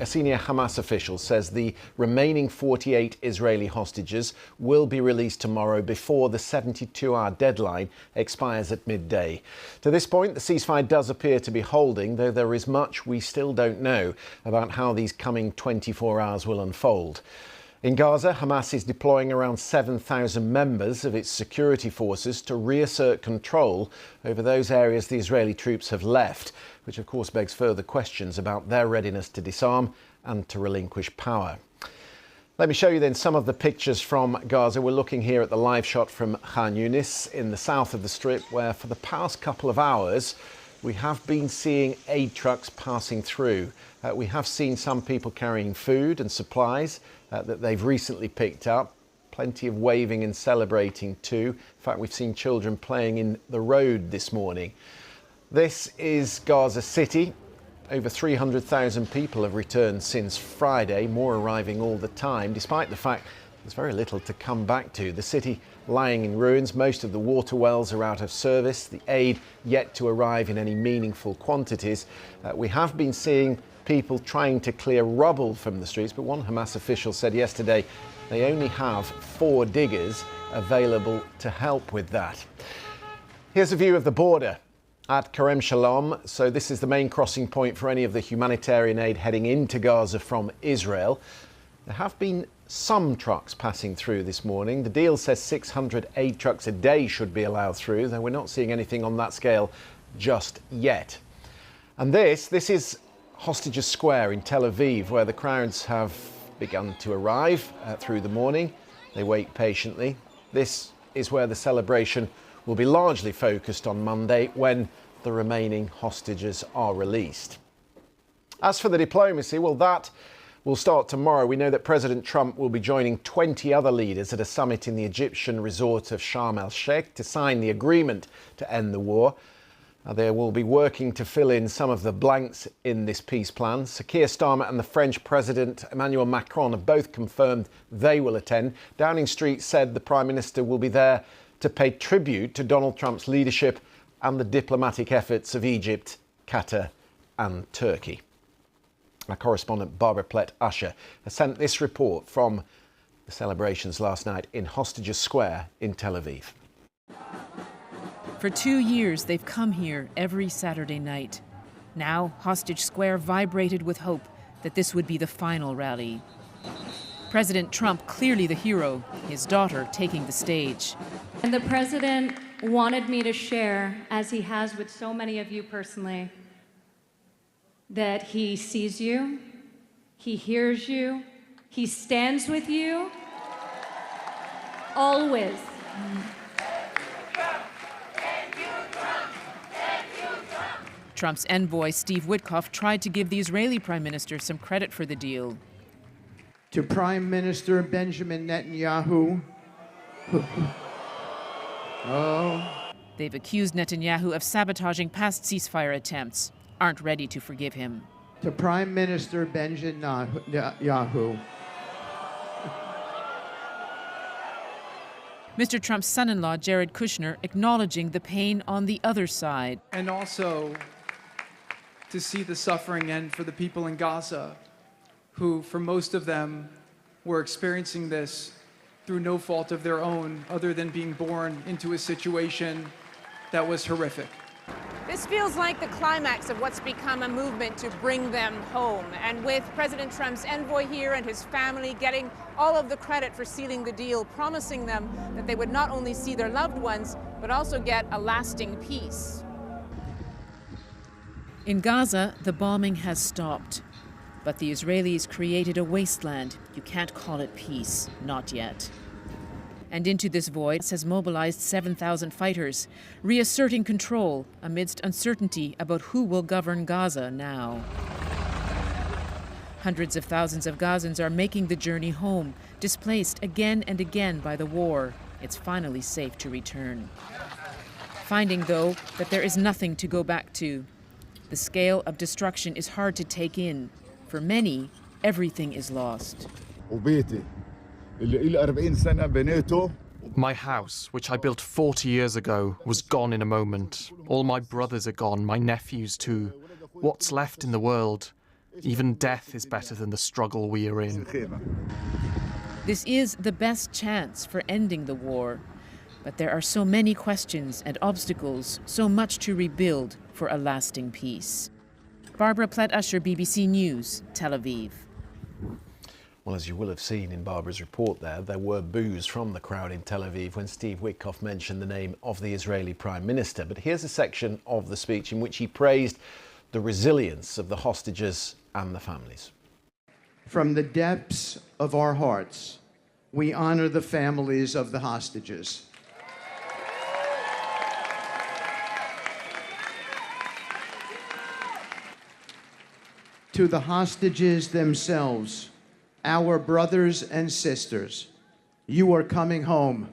A senior Hamas official says the remaining 48 Israeli hostages will be released tomorrow before the 72-hour deadline expires at midday. To this point, the ceasefire does appear to be holding, though there is much we still don't know about how these coming 24 hours will unfold. In Gaza, Hamas is deploying around 7,000 members of its security forces to reassert control over those areas the Israeli troops have left, which of course begs further questions about their readiness to disarm and to relinquish power. Let me show you then some of the pictures from Gaza. We're looking here at the live shot from Khan Yunis in the south of the Strip, where for the past couple of hours we have been seeing aid trucks passing through. We have seen some people carrying food and supplies that they've recently picked up. Plenty of waving and celebrating too. In fact, we've seen children playing in the road this morning. This is Gaza City. Over 300,000 people have returned since Friday, more arriving all the time, despite the fact there's very little to come back to. The city lying in ruins, most of the water wells are out of service, the aid yet to arrive in any meaningful quantities. We have been seeing people trying to clear rubble from the streets, but one Hamas official said yesterday they only have 4 diggers available to help with that. Here's a view of the border at Kerem Shalom. So this is the main crossing point for any of the humanitarian aid heading into Gaza from Israel. There have been some trucks passing through this morning. The deal says 600 aid trucks a day should be allowed through, though we're not seeing anything on that scale just yet. And this is Hostages Square in Tel Aviv, where the crowds have begun to arrive through the morning. They wait patiently. This is where the celebration will be largely focused on Monday, when the remaining hostages are released. As for the diplomacy, well, that will start tomorrow. We know that President Trump will be joining 20 other leaders at a summit in the Egyptian resort of Sharm el-Sheikh to sign the agreement to end the war. They will be working to fill in some of the blanks in this peace plan. Sir Keir Starmer and the French President Emmanuel Macron have both confirmed they will attend. Downing Street said the Prime Minister will be there to pay tribute to Donald Trump's leadership and the diplomatic efforts of Egypt, Qatar and Turkey. Our correspondent Barbara Plett-Usher has sent this report from the celebrations last night in Hostages Square in Tel Aviv. For 2 years, they've come here every Saturday night. Now, Hostage Square vibrated with hope that this would be the final rally. President Trump, clearly the hero, his daughter taking the stage. And the president wanted me to share, as he has with so many of you personally, that he sees you, he hears you, he stands with you, always. Trump's envoy, Steve Witkoff, tried to give the Israeli Prime Minister some credit for the deal. To Prime Minister Benjamin Netanyahu. They've accused Netanyahu of sabotaging past ceasefire attempts, aren't ready to forgive him. To Prime Minister Benjamin Netanyahu. Mr. Trump's son-in-law, Jared Kushner, acknowledging the pain on the other side. And also to see the suffering end for the people in Gaza, who, for most of them, were experiencing this through no fault of their own, other than being born into a situation that was horrific. This feels like the climax of what's become a movement to bring them home. And with President Trump's envoy here and his family getting all of the credit for sealing the deal, promising them that they would not only see their loved ones, but also get a lasting peace. In Gaza, the bombing has stopped. But the Israelis created a wasteland. You can't call it peace, not yet. And into this void has mobilized 7,000 fighters, reasserting control amidst uncertainty about who will govern Gaza now. Hundreds of thousands of Gazans are making the journey home, displaced again and again by the war. It's finally safe to return. Finding, though, that there is nothing to go back to. The scale of destruction is hard to take in. For many, everything is lost. My house, which I built 40 years ago, was gone in a moment. All my brothers are gone, my nephews too. What's left in the world? Even death is better than the struggle we are in. This is the best chance for ending the war. But there are so many questions and obstacles, so much to rebuild for a lasting peace. Barbara Platt-Usher, BBC News, Tel Aviv. Well, as you will have seen in Barbara's report there were boos from the crowd in Tel Aviv when Steve Witkoff mentioned the name of the Israeli Prime Minister. But here's a section of the speech in which he praised the resilience of the hostages and the families. From the depths of our hearts, we honor the families of the hostages. To the hostages themselves, our brothers and sisters, you are coming home.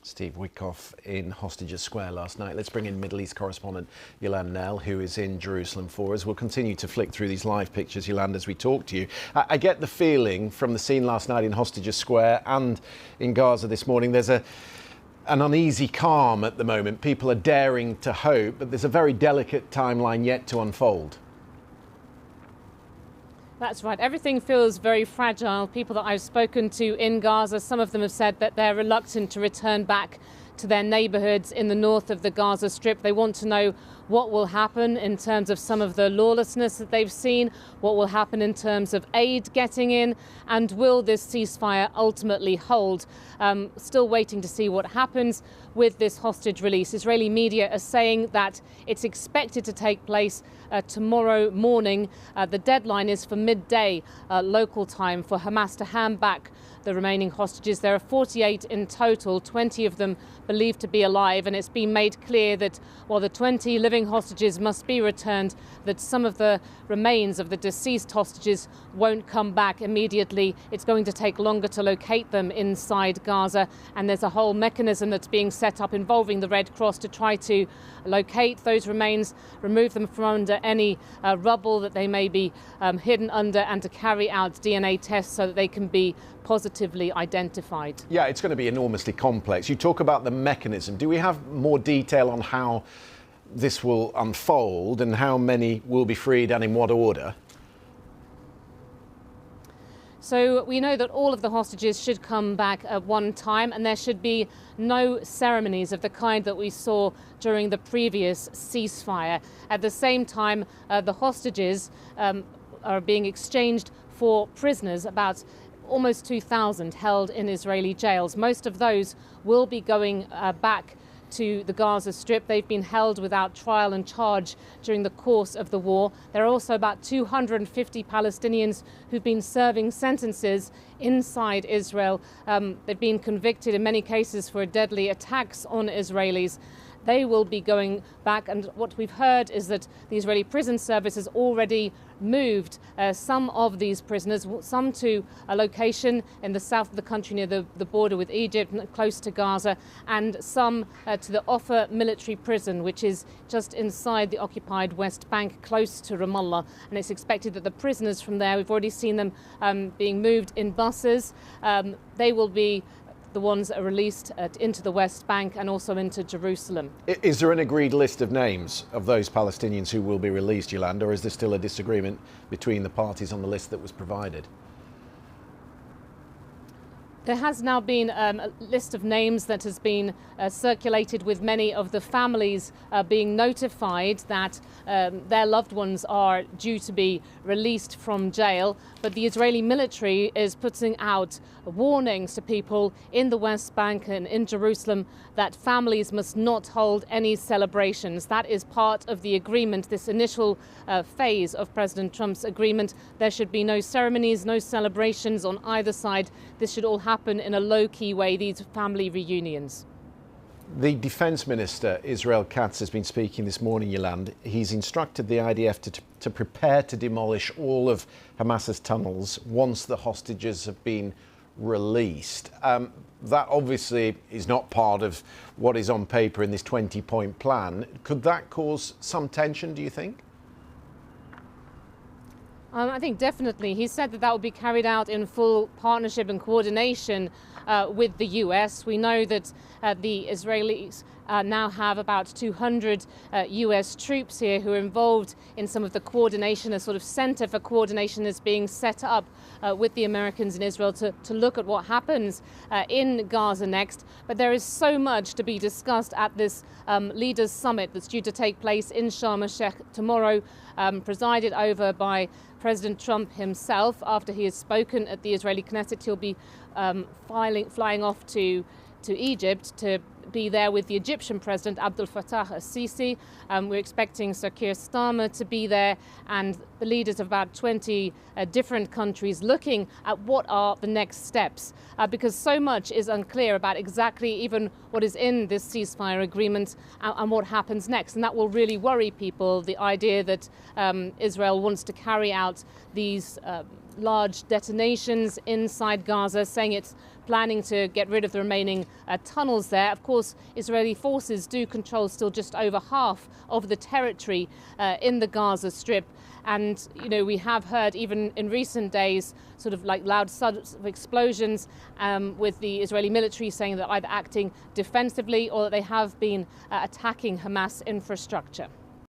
Steve Witkoff in Hostages Square last night. Let's bring in Middle East correspondent Yolande Knell, who is in Jerusalem for us. We'll continue to flick through these live pictures, Yolande, as we talk to you. I get the feeling from the scene last night in Hostages Square and in Gaza this morning, there's an uneasy calm at the moment. People are daring to hope, but there's a very delicate timeline yet to unfold. That's right. Everything feels very fragile. People that I've spoken to in Gaza, some of them have said that they're reluctant to return back to their neighborhoods in the north of the Gaza Strip. They want to know what will happen in terms of some of the lawlessness that they've seen, what will happen in terms of aid getting in, and will this ceasefire ultimately hold? Still waiting to see what happens with this hostage release. Israeli media are saying that it's expected to take place tomorrow morning. The deadline is for midday local time for Hamas to hand back the remaining hostages. There are 48 in total, 20 of them believed to be alive, and it's been made clear that while the 20 living hostages must be returned, that some of the remains of the deceased hostages won't come back immediately. It's going to take longer to locate them inside Gaza, and there's a whole mechanism that's being set up involving the Red Cross to try to locate those remains, remove them from under any rubble that they may be hidden under, and to carry out DNA tests so that they can be positively identified. Yeah, it's going to be enormously complex. You talk about the mechanism. Do we have more detail on how this will unfold and how many will be freed and in what order? So we know that all of the hostages should come back at one time, and there should be no ceremonies of the kind that we saw during the previous ceasefire. At the same time, the hostages are being exchanged for prisoners, about almost 2,000 held in Israeli jails. Most of those will be going back to the Gaza Strip. They've been held without trial and charge during the course of the war. There are also about 250 Palestinians who've been serving sentences inside Israel. They've been convicted in many cases for deadly attacks on Israelis. They will be going back, and what we've heard is that the Israeli Prison Service has already moved some of these prisoners, some to a location in the south of the country near the border with Egypt, close to Gaza, and some to the Rafah military prison, which is just inside the occupied West Bank, close to Ramallah. And it's expected that the prisoners from there, we've already seen them being moved in buses. They will be the ones that are released into the West Bank and also into Jerusalem. Is there an agreed list of names of those Palestinians who will be released, Yolande, or is there still a disagreement between the parties on the list that was provided? There has now been a list of names that has been circulated, with many of the families being notified that their loved ones are due to be released from jail. But the Israeli military is putting out warnings to people in the West Bank and in Jerusalem that families must not hold any celebrations. That is part of the agreement, this initial phase of President Trump's agreement. There should be no ceremonies, no celebrations on either side. This should all happen in a low-key way, these family reunions. The Defence Minister, Israel Katz, has been speaking this morning, Yolande. He's instructed the IDF to prepare to demolish all of Hamas's tunnels once the hostages have been released. That obviously is not part of what is on paper in this 20-point plan. Could that cause some tension, do you think? I think definitely. He said that will be carried out in full partnership and coordination with the US. We know that the Israelis now have about 200 US troops here who are involved in some of the coordination. A sort of center for coordination is being set up with the Americans in Israel to look at what happens in Gaza next. But there is so much to be discussed at this leaders summit that's due to take place in Sharm el-Sheikh tomorrow, presided over by President Trump himself. After he has spoken at the Israeli Knesset, he'll be flying off to Egypt to be there with the Egyptian President Abdel Fattah al-Sisi. We're expecting Sir Keir Starmer to be there, and the leaders of about 20 different countries looking at what are the next steps, because so much is unclear about exactly even what is in this ceasefire agreement and what happens next. And that will really worry people, the idea that Israel wants to carry out these large detonations inside Gaza, saying it's planning to get rid of the remaining tunnels there. Of course, Israeli forces do control still just over half of the territory in the Gaza Strip. And, you know, we have heard even in recent days sort of like loud explosions with the Israeli military saying that either acting defensively or that they have been attacking Hamas infrastructure.